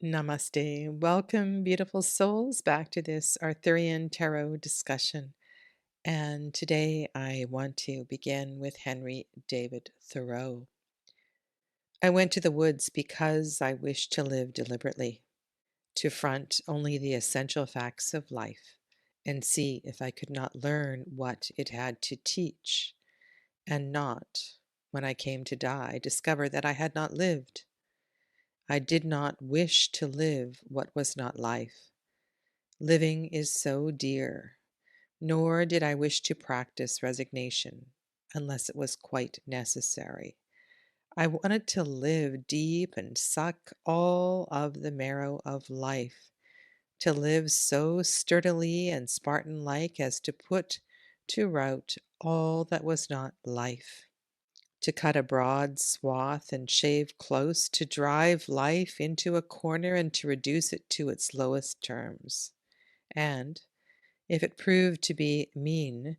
Namaste. Welcome, beautiful souls, back to this Arthurian tarot discussion. And today I want to begin with Henry David Thoreau. I went to the woods because I wished to live deliberately, to front only the essential facts of life, and see if I could not learn what it had to teach, and not, when I came to die, discover that I had not lived. I did not wish to live what was not life. Living is so dear, nor did I wish to practice resignation unless it was quite necessary. I wanted to live deep and suck all of the marrow of life, to live so sturdily and Spartan like as to put to rout all that was not life, to cut a broad swath and shave close, to drive life into a corner and to reduce it to its lowest terms. And if it proved to be mean,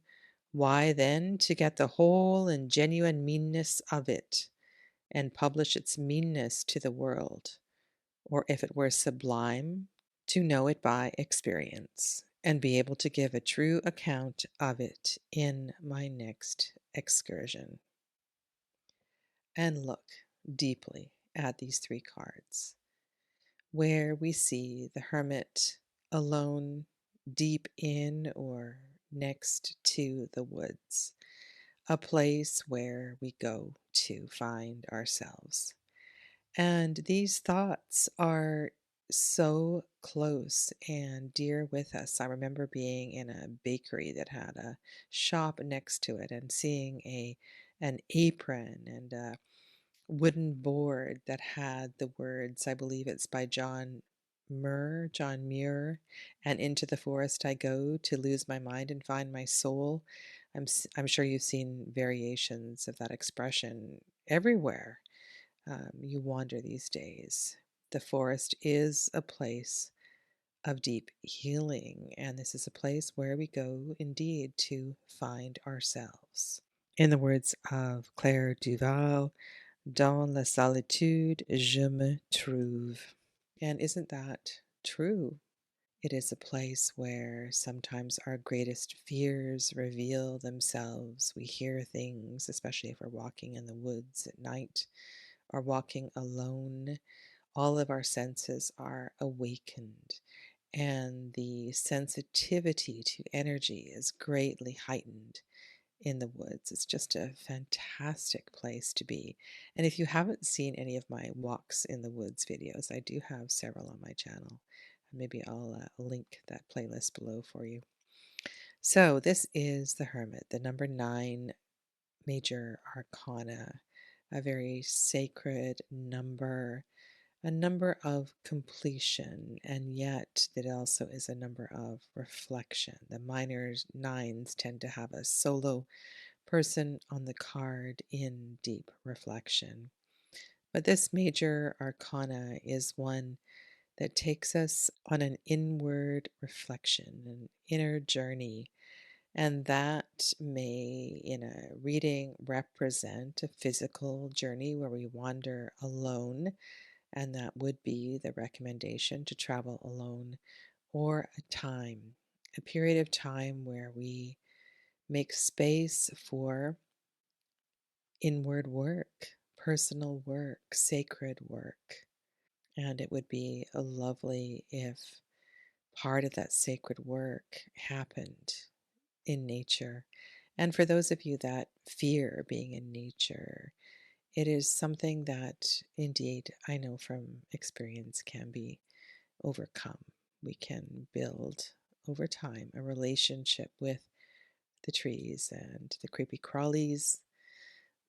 why then to get the whole and genuine meanness of it, and publish its meanness to the world, or if it were sublime, to know it by experience, and be able to give a true account of it in my next excursion. And look deeply at these three cards, where we see the Hermit alone, deep in or next to the woods, a place where we go to find ourselves. And these thoughts are so close and dear with us. I remember being in a bakery that had a shop next to it and seeing an apron and a wooden board that had the words, I believe it's by John Muir, and into the forest I go to lose my mind and find my soul. I'm sure you've seen variations of that expression everywhere you wander these days. The forest is a place of deep healing, and this is a place where we go indeed to find ourselves. In the words of Claire Duval, Dans la solitude, je me trouve. And isn't that true? It is a place where sometimes our greatest fears reveal themselves. We hear things, especially if we're walking in the woods at night or walking alone. All of our senses are awakened, and the sensitivity to energy is greatly heightened in the woods. It's just a fantastic place to be. And if you haven't seen any of my walks in the woods videos, I do have several on my channel. Maybe I'll link that playlist below for you. So this is the Hermit, the number 9 major arcana, a very sacred number, a number of completion, and yet that also is a number of reflection. The minor nines tend to have a solo person on the card in deep reflection. But this major arcana is one that takes us on an inward reflection, an inner journey, and that may, in a reading, represent a physical journey where we wander alone, and that would be the recommendation to travel alone, or a period of time where we make space for inward work, personal work, sacred work. And it would be lovely if part of that sacred work happened in nature. And for those of you that fear being in nature, it is something that indeed I know from experience can be overcome. We can build over time a relationship with the trees and the creepy crawlies,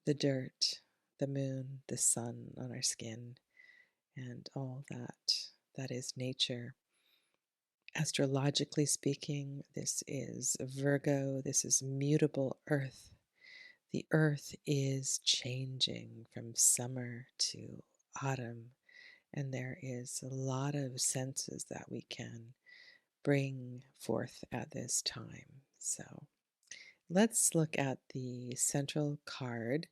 the dirt, the moon, the sun on our skin, and all that is nature. Astrologically speaking, this is Virgo, this is mutable earth. The earth is changing from summer to autumn, and there is a lot of senses that we can bring forth at this time. So let's look at the central card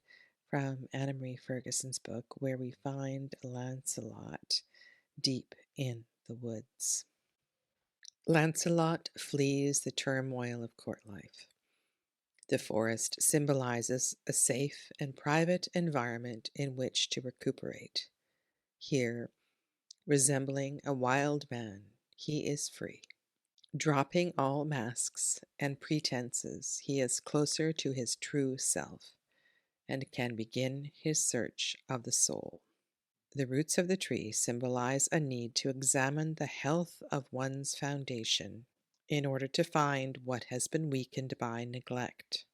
from Anna Marie Ferguson's book, where we find Lancelot deep in the woods. Lancelot flees the turmoil of court life. The forest symbolizes a safe and private environment in which to recuperate. Here, resembling a wild man, he is free. Dropping all masks and pretenses, he is closer to his true self and can begin his search of the soul. The roots of the tree symbolize a need to examine the health of one's foundation in order to find what has been weakened by neglect.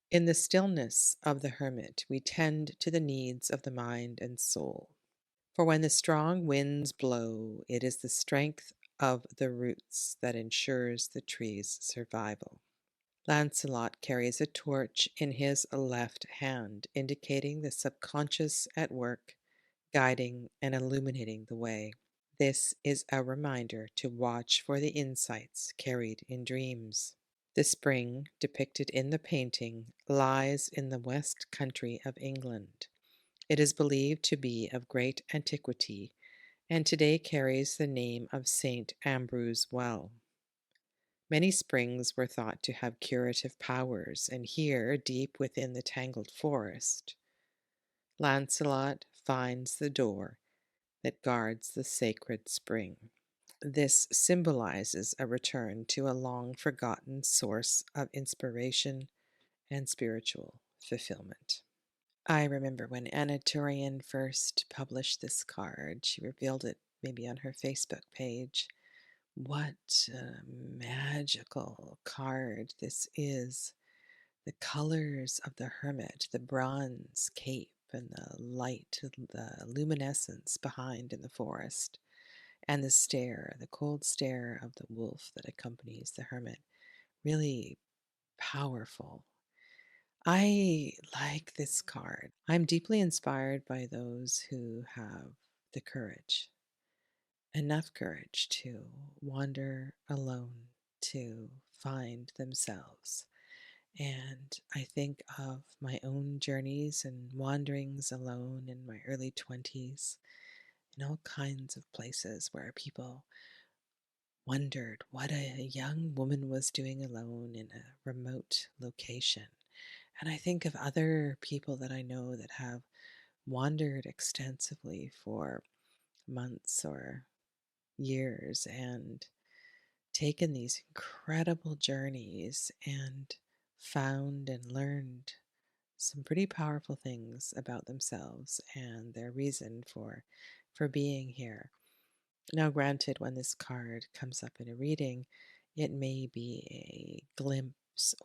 In the stillness of the hermit, we tend to the needs of the mind and soul. For when the strong winds blow, it is the strength of the roots that ensures the tree's survival. Lancelot carries a torch in his left hand, indicating the subconscious at work, guiding and illuminating the way. This is a reminder to watch for the insights carried in dreams. The spring, depicted in the painting, lies in the west country of England. It is believed to be of great antiquity and today carries the name of St. Ambrose Well. Many springs were thought to have curative powers, and here, deep within the tangled forest, Lancelot finds the door that guards the sacred spring. This symbolizes a return to a long forgotten source of inspiration and spiritual fulfillment. I remember when Arthurian first published this card, she revealed it maybe on her Facebook page. What a magical card this is. The colors of the hermit, the bronze cape, and the light, the luminescence behind in the forest, and the stare, the cold stare of the wolf that accompanies the hermit. Really powerful. I like this card. I'm deeply inspired by those who have the courage, enough courage to wander alone, to find themselves. And I think of my own journeys and wanderings alone in my early 20s, in all kinds of places where people wondered what a young woman was doing alone in a remote location. And I think of other people that I know that have wandered extensively for months or years and taken these incredible journeys and found and learned some pretty powerful things about themselves and their reason for being here. Now, granted, when this card comes up in a reading, it may be a glimpse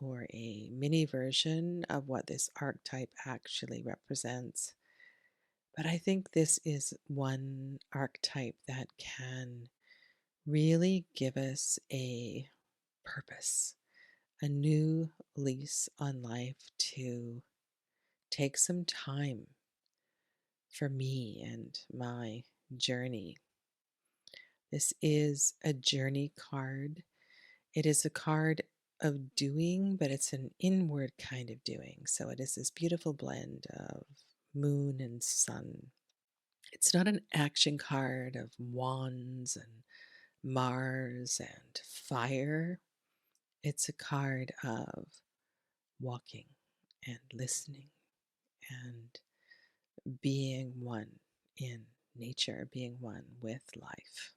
or a mini version of what this archetype actually represents. But I think this is one archetype that can really give us a purpose, a new lease on life to take some time for me and my journey. This is a journey card. It is a card of doing, but it's an inward kind of doing. So it is this beautiful blend of moon and sun. It's not an action card of wands and Mars and fire. It's a card of walking and listening and being one in nature, being one with life.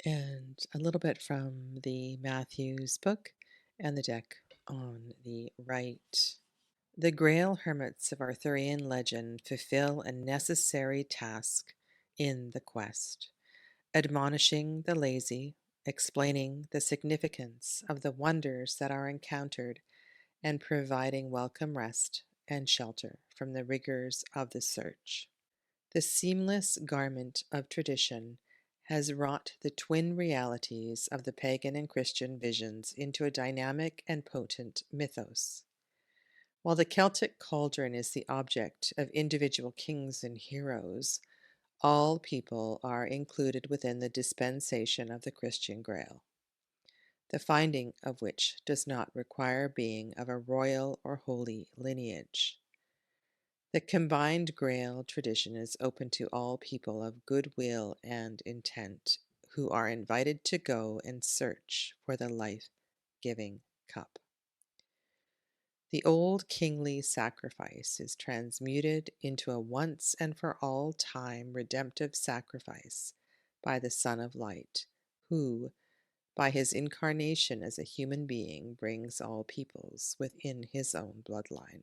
And a little bit from the Matthews book and the deck on the right. The Grail hermits of Arthurian legend fulfill a necessary task in the quest, admonishing the lazy, explaining the significance of the wonders that are encountered, and providing welcome rest and shelter from the rigors of the search. The seamless garment of tradition has wrought the twin realities of the pagan and Christian visions into a dynamic and potent mythos. While the Celtic cauldron is the object of individual kings and heroes, all people are included within the dispensation of the Christian Grail, the finding of which does not require being of a royal or holy lineage. The combined Grail tradition is open to all people of goodwill and intent who are invited to go and search for the life-giving cup. The old kingly sacrifice is transmuted into a once and for all time redemptive sacrifice by the Son of Light, who, by his incarnation as a human being, brings all peoples within his own bloodline.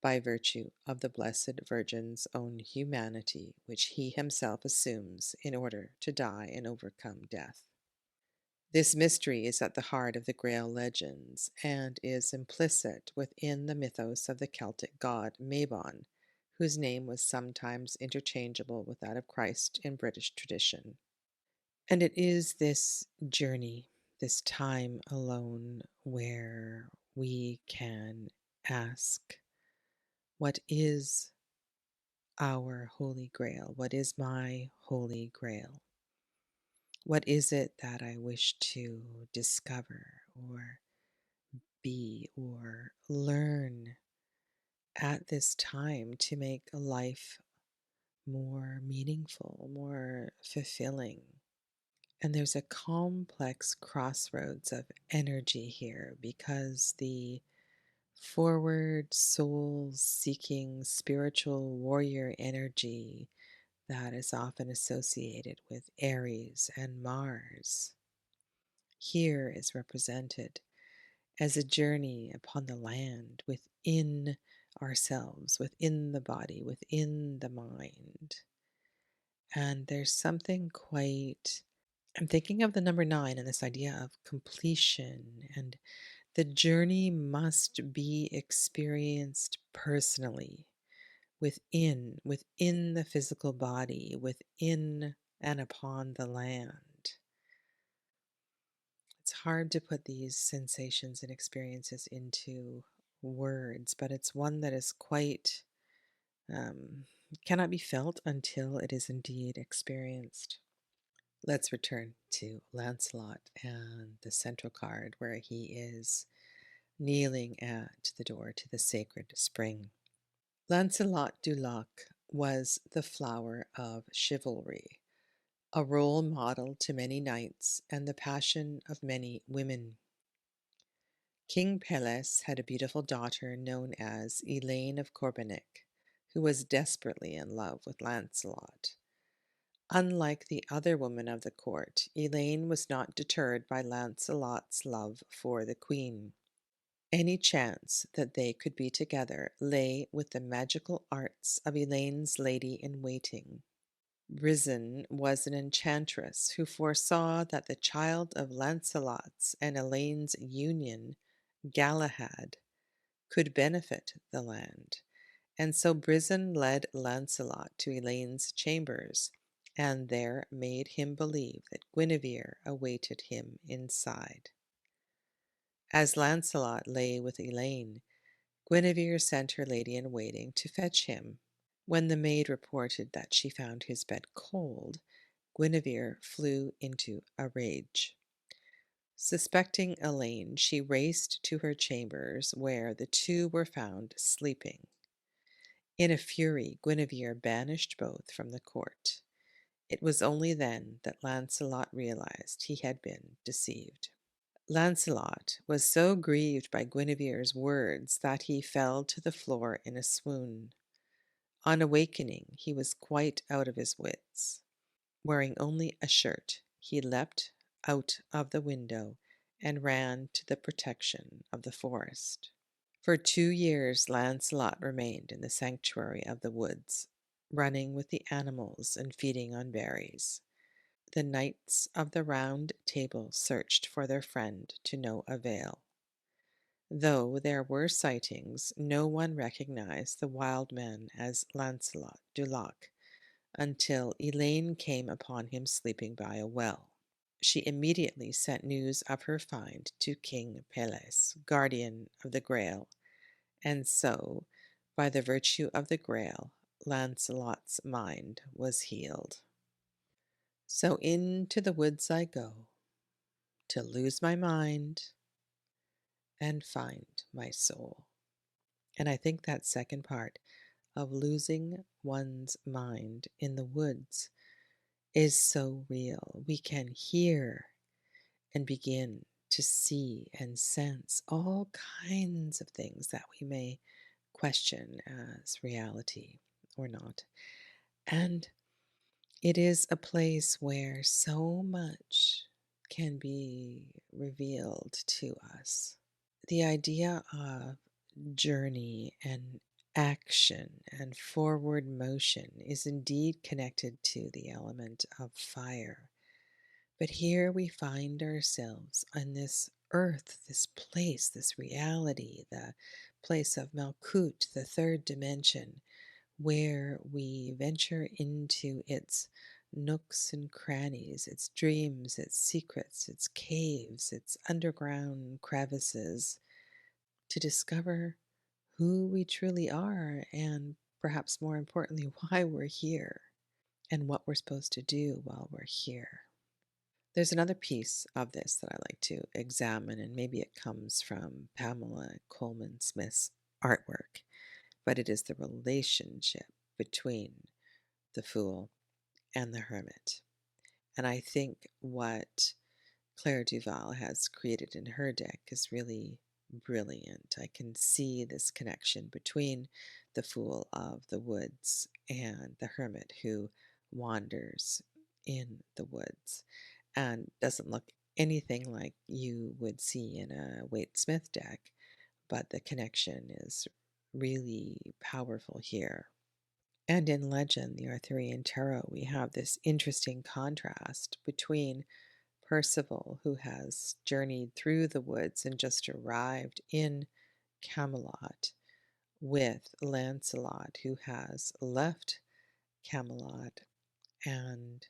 By virtue of the Blessed Virgin's own humanity, which he himself assumes in order to die and overcome death. This mystery is at the heart of the Grail legends and is implicit within the mythos of the Celtic god Mabon, whose name was sometimes interchangeable with that of Christ in British tradition. And it is this journey, this time alone, where we can ask, what is our Holy Grail? What is my Holy Grail? What is it that I wish to discover or be or learn at this time to make a life more meaningful, more fulfilling? And there's a complex crossroads of energy here because the forward soul seeking spiritual warrior energy that is often associated with Aries and Mars here is represented as a journey upon the land within ourselves, within the body, within the mind. And there's something quite, I'm thinking of the number 9 and this idea of completion, and the journey must be experienced personally within the physical body, within and upon the land. It's hard to put these sensations and experiences into words, but it's one that is quite, cannot be felt until it is indeed experienced. Let's return to Lancelot and the central card where he is kneeling at the door to the sacred spring. Lancelot du Lac was the flower of chivalry, a role model to many knights and the passion of many women. King Pelles had a beautiful daughter known as Elaine of Corbenic, who was desperately in love with Lancelot. Unlike the other women of the court, Elaine was not deterred by Lancelot's love for the queen. Any chance that they could be together lay with the magical arts of Elaine's lady-in-waiting. Brizan was an enchantress who foresaw that the child of Lancelot's and Elaine's union, Galahad, could benefit the land, and so Brizan led Lancelot to Elaine's chambers, and there made him believe that Guinevere awaited him inside. As Lancelot lay with Elaine, Guinevere sent her lady-in-waiting to fetch him. When the maid reported that she found his bed cold, Guinevere flew into a rage. Suspecting Elaine, she raced to her chambers, where the two were found sleeping. In a fury, Guinevere banished both from the court. It was only then that Lancelot realized he had been deceived. Lancelot was so grieved by Guinevere's words that he fell to the floor in a swoon. On awakening, he was quite out of his wits. Wearing only a shirt, he leapt out of the window and ran to the protection of the forest. For 2 years Lancelot remained in the sanctuary of the woods, running with the animals and feeding on berries. The knights of the Round Table searched for their friend to no avail. Though there were sightings, no one recognized the wild man as Lancelot du Lac until Elaine came upon him sleeping by a well. She immediately sent news of her find to King Pelles, guardian of the Grail, and so, by the virtue of the Grail, Lancelot's mind was healed. So into the woods I go, to lose my mind and find my soul. And I think that second part of losing one's mind in the woods is so real. We can hear and begin to see and sense all kinds of things that we may question as reality or not. And it is a place where so much can be revealed to us. The idea of journey and action and forward motion is indeed connected to the element of fire. But here we find ourselves on this earth, this place, this reality, the place of Malkut, the third dimension, where we venture into its nooks and crannies, its dreams, its secrets, its caves, its underground crevices, to discover who we truly are and perhaps more importantly, why we're here and what we're supposed to do while we're here. There's another piece of this that I like to examine, and maybe it comes from Pamela Coleman Smith's artwork, but it is the relationship between the Fool and the Hermit. And I think what Claire Duval has created in her deck is really brilliant. I can see this connection between the Fool of the woods and the Hermit who wanders in the woods and doesn't look anything like you would see in a Waite Smith deck, but the connection is really powerful here. And in legend, the Arthurian tarot, we have this interesting contrast between Percival, who has journeyed through the woods and just arrived in Camelot, with Lancelot, who has left Camelot and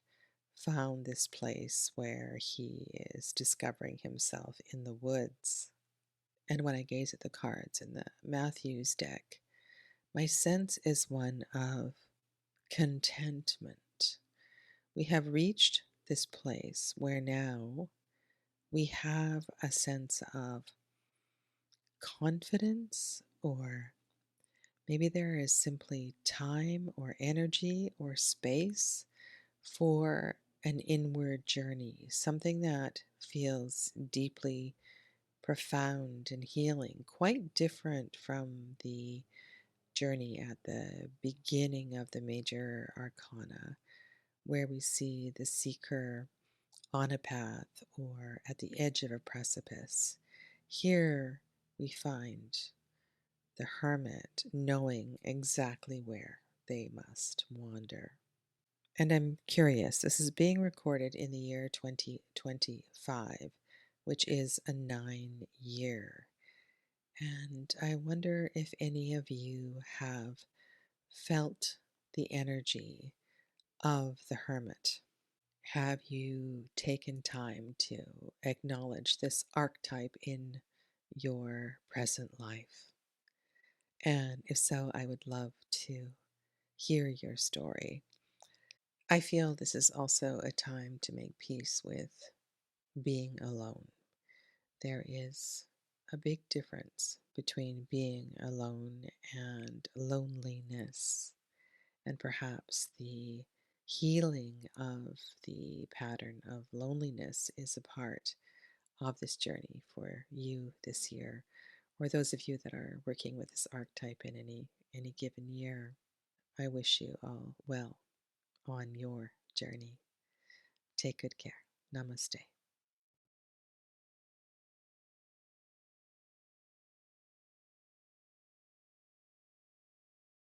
found this place where he is discovering himself in the woods. And when I gaze at the cards in the Matthews deck, my sense is one of contentment. We have reached this place where now we have a sense of confidence, or maybe there is simply time or energy or space for an inward journey, something that feels deeply profound and healing, quite different from the journey at the beginning of the major arcana, where we see the seeker on a path or at the edge of a precipice. Here we find the hermit knowing exactly where they must wander. And I'm curious, this is being recorded in the year 2025, which is a 9-year. And I wonder if any of you have felt the energy of the hermit. Have you taken time to acknowledge this archetype in your present life? And if so, I would love to hear your story. I feel this is also a time to make peace with being alone. There is a big difference between being alone and loneliness, and perhaps the healing of the pattern of loneliness is a part of this journey for you this year, or those of you that are working with this archetype in any given year. I wish you all well on your journey. Take good care. Namaste.